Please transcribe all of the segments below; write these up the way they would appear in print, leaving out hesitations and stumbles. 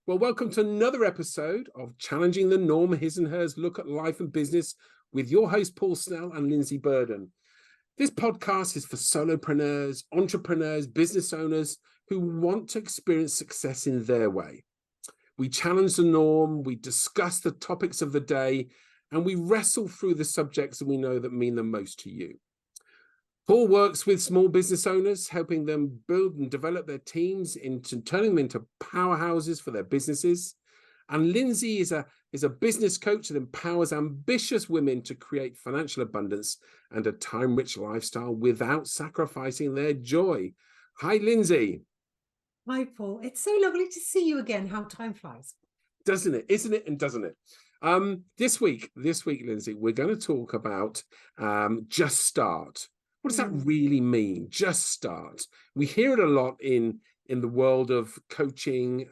Well, welcome to another episode of Challenging the Norm, His and Hers Look at Life and Business with your host, Paul Snell and Lindsey Burden. This podcast is for solopreneurs, entrepreneurs, business owners who want to experience success in their way. We challenge the norm, we discuss the topics of the day, and we wrestle through the subjects that we know that mean the most to you. Paul works with small business owners, helping them build and develop their teams into turning them into powerhouses for their businesses. And Lindsey is a business coach that empowers ambitious women to create financial abundance and a time-rich lifestyle without sacrificing their joy. Hi, Lindsey. Hi, Paul. It's so lovely to see you again. How time flies. Doesn't it? Isn't it? And doesn't it? This week, Lindsey, we're going to talk about just start. What does that really mean? Just start. We hear it a lot in the world of coaching.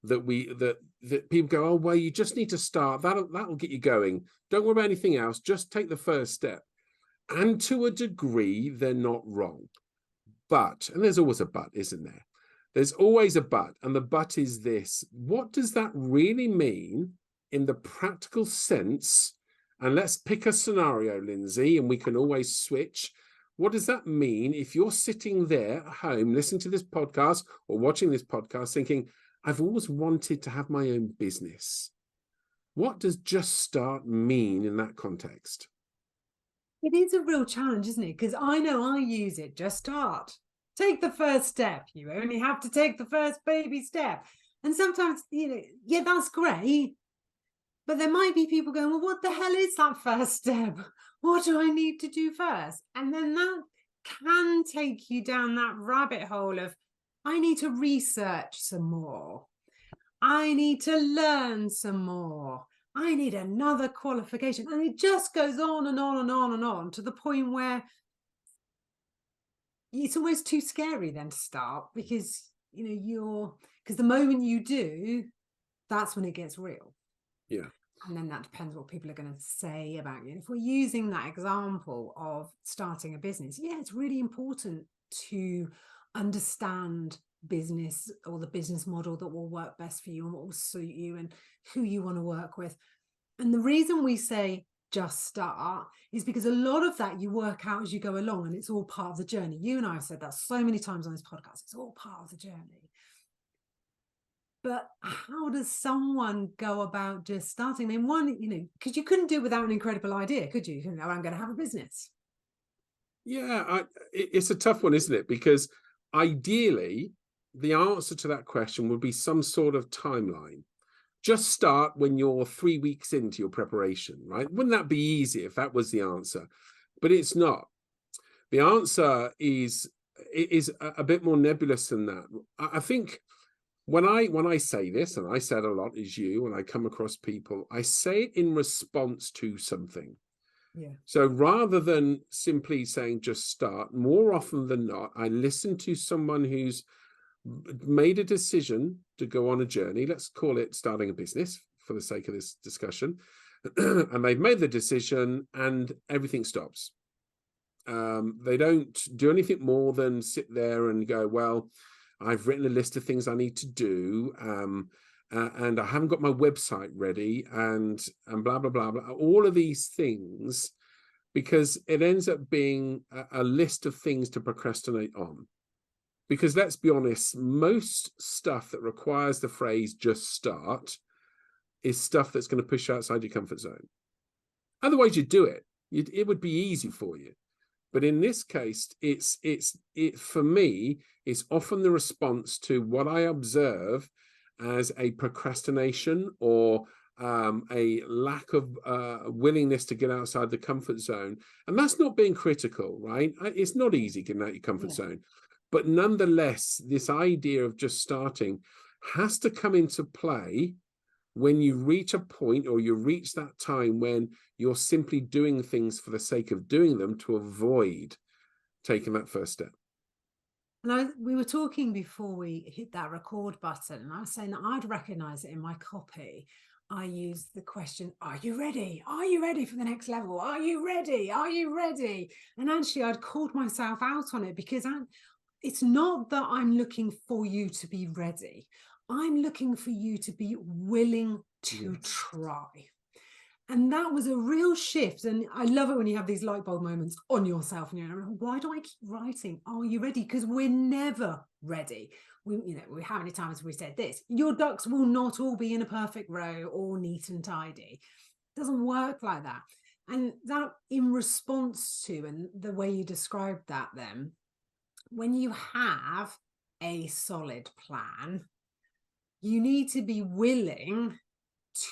That people go, oh well, you just need to start. That'll get you going. Don't worry about anything else. Just take the first step. And to a degree, they're not wrong. But, and there's always a but, isn't there? There's always a but, and the but is this: what does that really mean in the practical sense? And let's pick a scenario, Lindsey, and we can always switch. What does that mean if you're sitting there at home listening to this podcast or watching this podcast thinking, I've always wanted to have my own business? What does just start mean in that context? It is a real challenge, isn't it? Because I know I use it. Just start. Take the first step. You only have to take the first baby step. And sometimes, yeah, that's great. But there might be people going, well, what the hell is that first step? What do I need to do first? And then that can take you down that rabbit hole of, I need to research some more. I need to learn some more. I need another qualification. And it just goes on and on and on and on to the point where it's almost too scary then to start because, because the moment you do, that's when it gets real. Yeah. And then that depends what people are going to say about you. And if we're using that example of starting a business, yeah, it's really important to understand business or the business model that will work best for you and what will suit you and who you want to work with. And the reason we say just start is because a lot of that you work out as you go along, and it's all part of the journey. You and I have said that so many times on this podcast. It's all part of the journey. But how does someone go about just starting? I mean, one, because you couldn't do it without an incredible idea, could you? I'm going to have a business. Yeah, it's a tough one, isn't it? Because ideally, the answer to that question would be some sort of timeline. Just start when you're 3 weeks into your preparation, right? Wouldn't that be easy if that was the answer? But it's not. The answer is a bit more nebulous than that. I think when I say this, and I say it a lot as you, when I come across people, I say it in response to something. Yeah. So rather than simply saying just start, more often than not, I listen to someone who's made a decision to go on a journey. Let's call it starting a business for the sake of this discussion. And they've made the decision and everything stops. They don't do anything more than sit there and go, well, I've written a list of things I need to do, and I haven't got my website ready, and blah, blah, blah, blah. All of these things, because it ends up being a list of things to procrastinate on. Because let's be honest, most stuff that requires the phrase just start is stuff that's going to push you outside your comfort zone. Otherwise, you'd do it. It would be easy for you. But in this case, for me, it's often the response to what I observe as a procrastination or a lack of willingness to get outside the comfort zone. And that's not being critical, right? It's not easy getting out your comfort zone. But nonetheless, this idea of just starting has to come into play when you reach a point or you reach that time when you're simply doing things for the sake of doing them to avoid taking that first step. And we were talking before we hit that record button, and I was saying that I'd recognize it in my copy. I used the question, are you ready? Are you ready for the next level? Are you ready? Are you ready? And actually, I'd called myself out on it because it's not that I'm looking for you to be ready. I'm looking for you to be willing to try. And that was a real shift. And I love it when you have these light bulb moments on yourself. And you're like, why do I keep writing? Are you ready? Because we're never ready. How many times have we said this? Your ducks will not all be in a perfect row or neat and tidy. It doesn't work like that. And that, in response to, and the way you described that then, when you have a solid plan, you need to be willing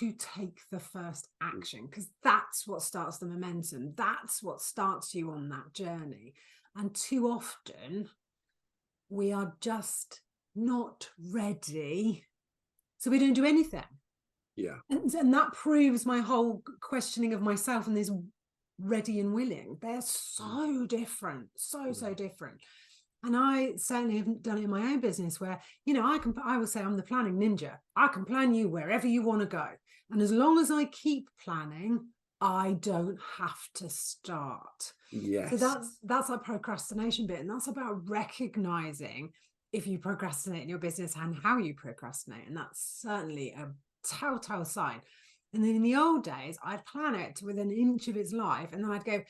to take the first action, because that's what starts the momentum. That's what starts you on that journey. And too often we are just not ready, so we don't do anything. Yeah. And that proves my whole questioning of myself and this ready and willing. They're so different, so different. And I certainly have done it in my own business where, I will say I'm the planning ninja. I can plan you wherever you want to go. And as long as I keep planning, I don't have to start. Yes. So that's that procrastination bit. And that's about recognizing if you procrastinate in your business and how you procrastinate. And that's certainly a telltale sign. And then in the old days, I'd plan it within an inch of its life. And then I'd go,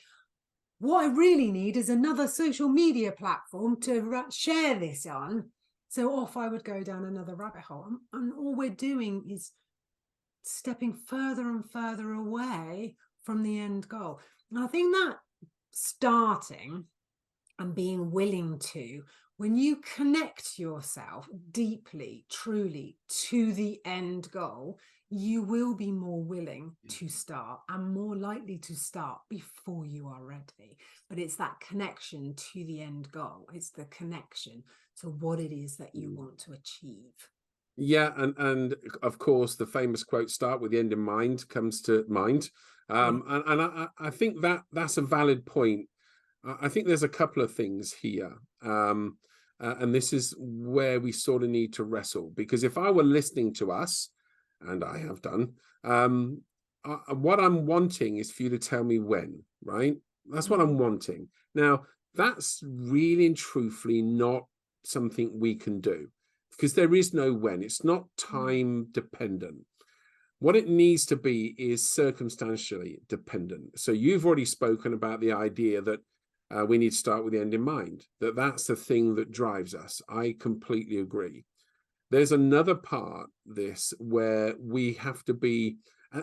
what I really need is another social media platform to share this on. So off I would go down another rabbit hole. And all we're doing is stepping further and further away from the end goal. And I think that starting and being willing to, when you connect yourself deeply, truly to the end goal, you will be more willing to start and more likely to start before you are ready. But it's that connection to the end goal. It's the connection to what it is that you want to achieve. Yeah, and of course the famous quote, "Start with the end in mind," comes to mind. And I think that's a valid point. I think there's a couple of things here. And this is where we sort of need to wrestle, because if I were listening to us, and I have done, what I'm wanting is for you to tell me when, right? That's what I'm wanting. Now, that's really and truthfully not something we can do, because there is no when. It's not time dependent. What it needs to be is circumstantially dependent. So you've already spoken about the idea that we need to start with the end in mind, that's the thing that drives us. I completely agree. There's another part this where we have to be,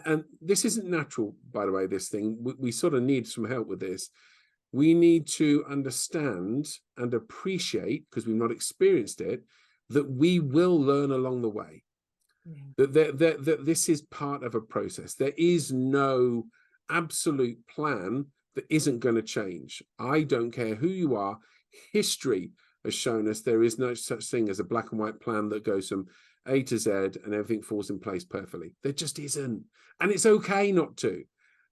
and this isn't natural, by the way, this thing, we sort of need some help with this. We need to understand and appreciate, because we've not experienced it, that we will learn along the way. That this is part of a process. There is no absolute plan that isn't going to change. I don't care who you are. History has shown us there is no such thing as a black and white plan that goes from A to Z and everything falls in place perfectly. There just isn't. And it's okay not to,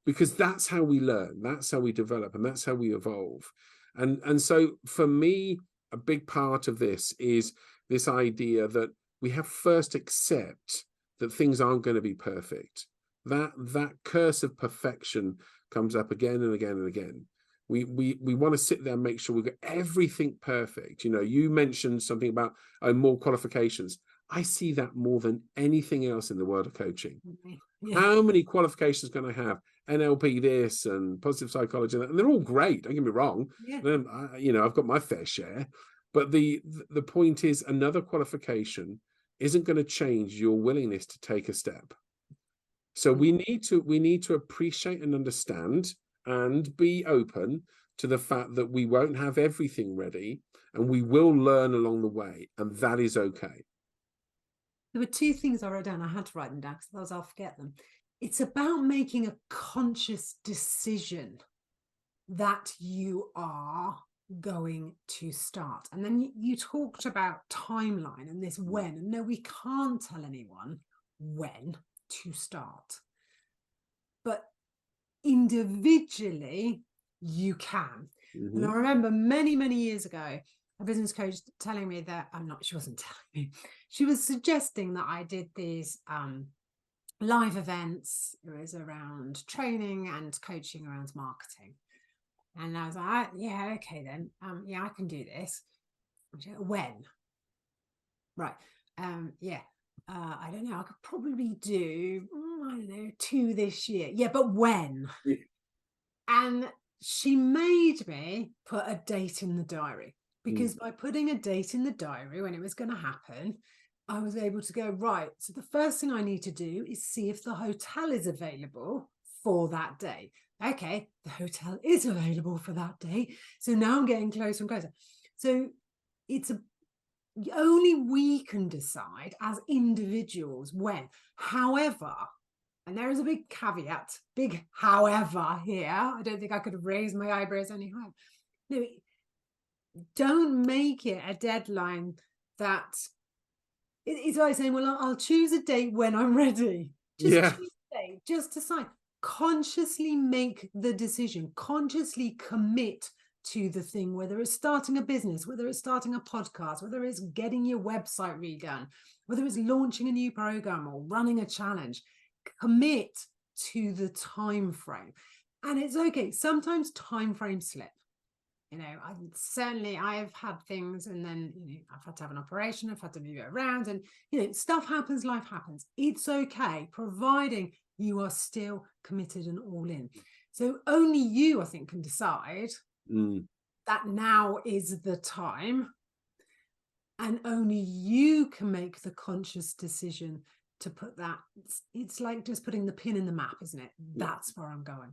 because that's how we learn, that's how we develop, and that's how we evolve. And so for me, a big part of this is this idea that we have first accept that things aren't going to be perfect. That curse of perfection comes up again and again and again. We want to sit there and make sure we get everything perfect. You mentioned something about more qualifications. I see that more than anything else in the world of coaching. How many qualifications can I have? NLP this and positive psychology, and they're all great. Don't get me wrong. I've got my fair share. But the point is, another qualification isn't going to change your willingness to take a step. So we need to appreciate and understand and be open to the fact that we won't have everything ready, and we will learn along the way, and that is okay. There were two things I wrote down. I had to write them down because otherwise I'll forget them. It's about making a conscious decision that you are going to start. And then you talked about timeline and this when. And no, we can't tell anyone when to start. But individually, you can. And I remember many, many years ago, a business coach telling me that, she wasn't telling me, she was suggesting that I did these live events. It was around training and coaching around marketing. And I was like, yeah, okay then. I can do this. When? Right. Yeah. I don't know, I could probably do, I don't know, 2 this year. Yeah, but when? Yeah. And she made me put a date in the diary, Mm. because by putting a date in the diary when it was going to happen, I was able to go, right, so the first thing I need to do is see if the hotel is available for that day. Okay, the hotel is available for that day. So now I'm getting closer and closer. So it's only we can decide as individuals when. However, and there is a big caveat, big however here. I don't think I could have raised my eyebrows any higher. No, don't make it a deadline that it's like saying, well, I'll choose a date when I'm ready. Just Yeah. choose a date, just decide. Consciously make the decision, consciously commit to the thing, whether it's starting a business, whether it's starting a podcast, whether it's getting your website redone, whether it's launching a new program or running a challenge. Commit to the time frame. And it's okay, sometimes time frames slip. I've had things, and then I've had to have an operation, I've had to move it around, and stuff happens, life happens. It's okay, providing you are still committed and all in. So only you, I think, can decide that now is the time, and only you can make the conscious decision to put that. It's like just putting the pin in the map, isn't it? That's where I'm going.